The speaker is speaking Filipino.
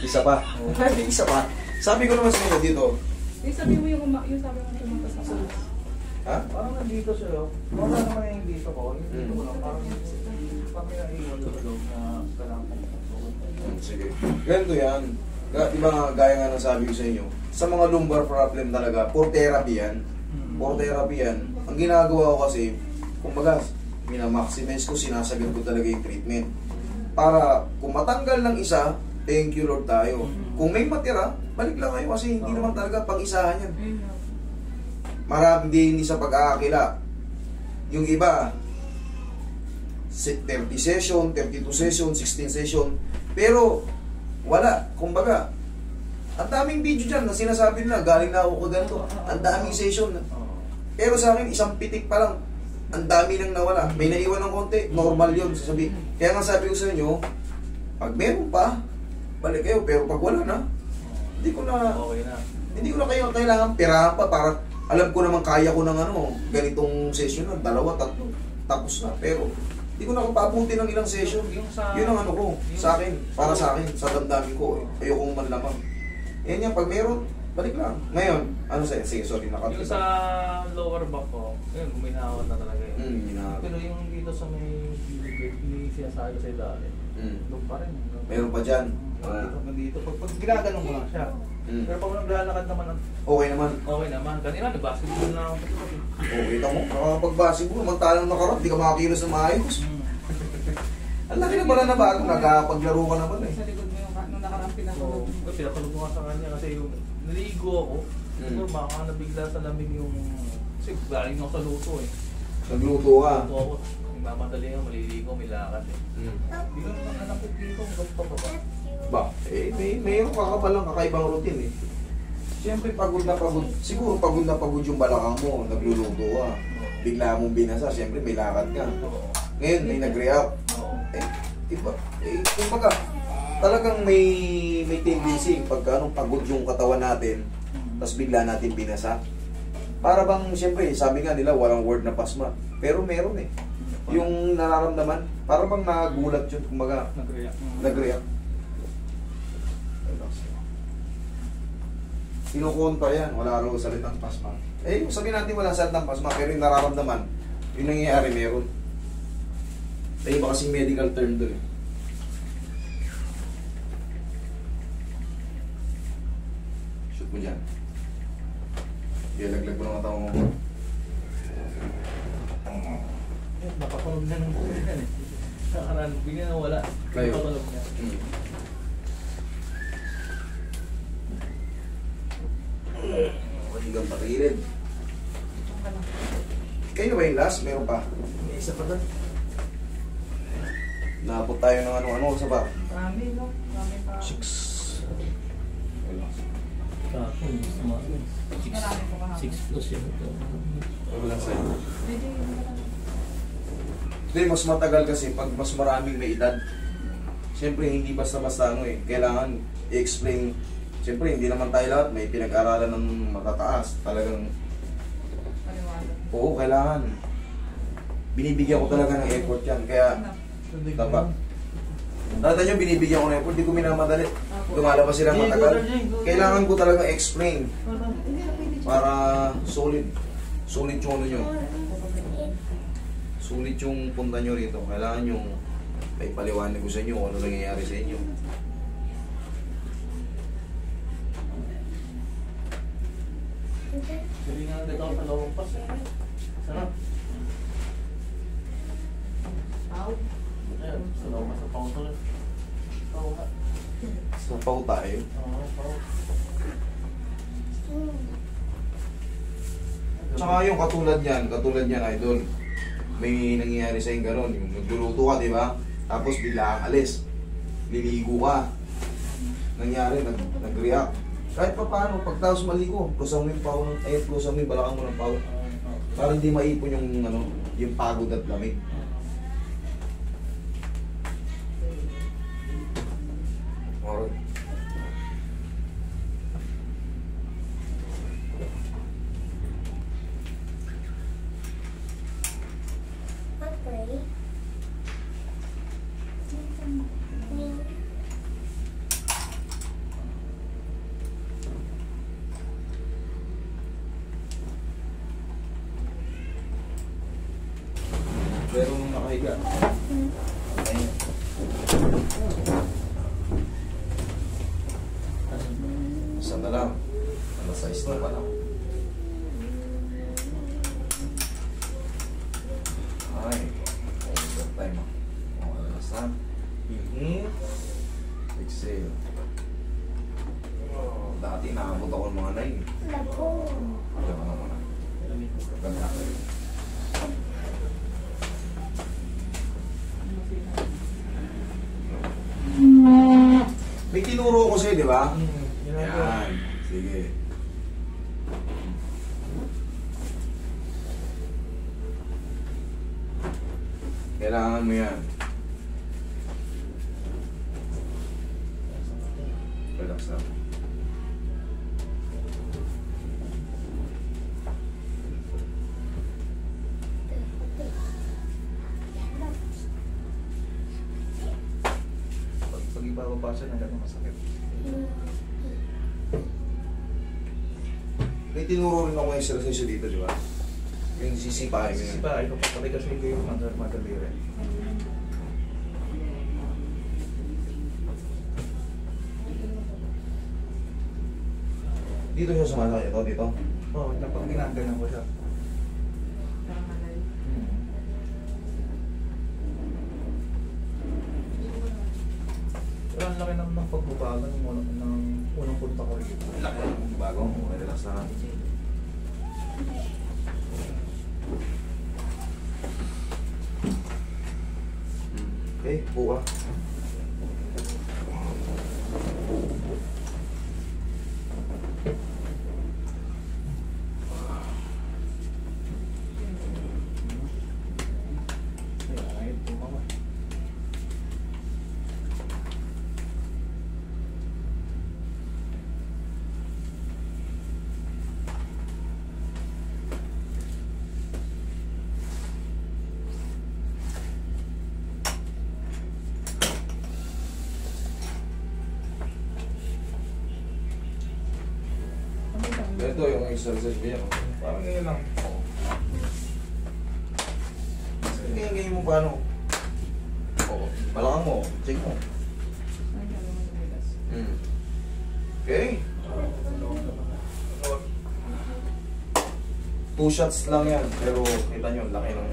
Isa pa. Isa pa. Sabi ko naman sa inyo dito. Sabi mo yung sabi mo pumunta sa school. Ha? Parang nandito sa'yo. Wala naman yung dito ko. Yung dito ko lang. Parang naiwan ko na kailangan. Sige. Ganito yan. Diba nga, gaya nga ng sabi ko sa inyo, sa mga lumbar problem talaga, for therapy yan. For therapy yan. Ang ginagawa ko kasi, kumbaga, minamaximize ko, sinasagot ko talaga yung treatment. Para kung matanggal ng isa, thank you Lord tayo. Kung may matira, balik lang kayo kasi hindi naman talaga pang-isahan yan. Marami din sa pag-aakila. Yung iba, 30 session, 32 session, 16 session. Pero, wala. Kumbaga, ang daming video dyan na sinasabi nila, galing na ako ganito. Ang daming session. Pero sa akin, isang pitik pa lang. Ang dami nang nawala. May naiwan ng konti. Normal yun. Sasabi. Kaya nga sabi ko sa inyo, pag meron pa, balik kayo. Pero pag wala na, hindi ko na kayo kailangan pirahan pa para alam ko naman kaya ko ng ganitong session na, 2, 3, tapos na. Pero, hindi ko na papabuti ng ilang session. Yun ang ko, sa akin, para sa akin, sa damdamin ko. Ayokong manlamang. Yan yan, pag meron, balik lang. Ngayon, sige, sorry, yung sa lower back ko, yun, guminahon na talaga yun. Pero yung dito sa may sinasabi sa ilalim, doon pa rin. Meron pa dyan. Dito, pag ginaganon ko lang siya. Pero pag naglalakad naman, okay naman. Okay naman. Kanina, nag-basketball na ako. Kita mo, nakakapag-basketball, mantalang nakarap, di ka makakilos na maayos. Ang laki na pala na bago, nagkapaglaro ka naman eh. Sa likod mo yung nung nakarang pinatulog. Pinatulog ko nga sa kanya kasi yung naligo ako. Siguro baka nabigla sa lamig yung... Kasi galing ako sa luto eh. Nagluto ka? Luto ako. Nagmamadali nga, maliligo, may lakad eh. Hindi ko naman nalapit dito, ganito pa ba? Ba, mayroon ka palang kakaibang routine eh. Siyempre pagod na pagod, siguro pagod na pagod yung balakang mo, nagluluto ka. Bigla mong binasa, siyempre may lakad ka. Ngayon, may nag-react. Diba? Kumbaga, talagang may tendency pagka pagod yung katawan natin, tapos bigla natin binasa. Para bang, siyempre, sabi nga nila, walang word na pasma. Pero meron eh. Yung nararamdaman, para bang nagulat yun, kumbaga, nag-react. Kinukontra yan, wala raw salitang pasma. Sabihin natin wala salitang pasma, pero yung nararamdaman, yung nangyayari meron. Iba kasing medical term doon eh. Shoot mo dyan. Ilaglag mo ng katawan mo. Napapalog na ng buhay yan eh. Nakaraan, bigyan na wala. Kayo. Napapalog niya. Hanggang patilid. Kayo ba yung last? Meron pa? May isa pa doon. Naabot tayo ng ano-ano sa ba? Marami, no? Marami pa. 6. Marami pa kahapon. 6 plus yun ito. Wala sa'yo. Hindi, mas matagal kasi pag mas maraming may edad. Siyempre, hindi basta-basta kailangan i-explain. Siyempre, hindi naman tayo lahat may pinag-aralan ng matataas. Talagang, oo, kailangan. Binibigyan ko talaga ng effort yan. Kaya, dapat. Dati nyo, binibigyan ko ng effort. Hindi ko minamadali. Lumalabas sila matagal. Kailangan ko talaga explain. Para solid. Solid yung nyo. Sulit yung punta nyo rito. Kailangan yung may paliwanag ko sa inyo kung ano nangyayari sa inyo. Sabi nga dito ako sa lawang pas. Sarap. Ayan, sa lawang pas sa pang tuloy. Sa pau tayo. Oo, pao. Tsaka yung katulad yan, idol. May nangyayari sa yung gano'n. Yung nagluluto ka, di ba? Tapos bigla kang alis. Liligo ka. Nangyari, nag-react. Kahit pa paano, pagtapos maligo, plusan mo yung pao, plusan mo yung balakang mo ng pao. Para hindi maipon yung pagod at lamig. Alright. higa. Ayun. Isa na lang. Ano size na pala? Ay. Good time ah. Okay, last na. Inhale. Exhale. Dati nakabot ako ng mga 9. Diyan ka na muna. Ganda ka rin. May tinuro ko sa'yo, di ba? Yan. Sige. Kailangan mo yan. Relax lang. Pag ibababasa na gano'ng masakit. May tinuro rin ako yung exercise dito, di ba? Yung sisipahin mo yun. Sisipahin ko pati kasi yung madali rin. Dito siya sumasakit ito, dito. Oo, kapag ginaganan ko siya. Parang malay. Pero ang laki naman ng pagbabago ng unang punta ko rito. Laki ng bago. Okay, relax lang. Okay, buka. Ay, tumama. Ito yung exercise ko yan. Parang ganyan lang. Ganyan mo paano? Oo. Balakang mo. Check mo. Ay, gano'n mo tumigas. Okay. 2 shots lang yan. Pero kita nyo, laki ng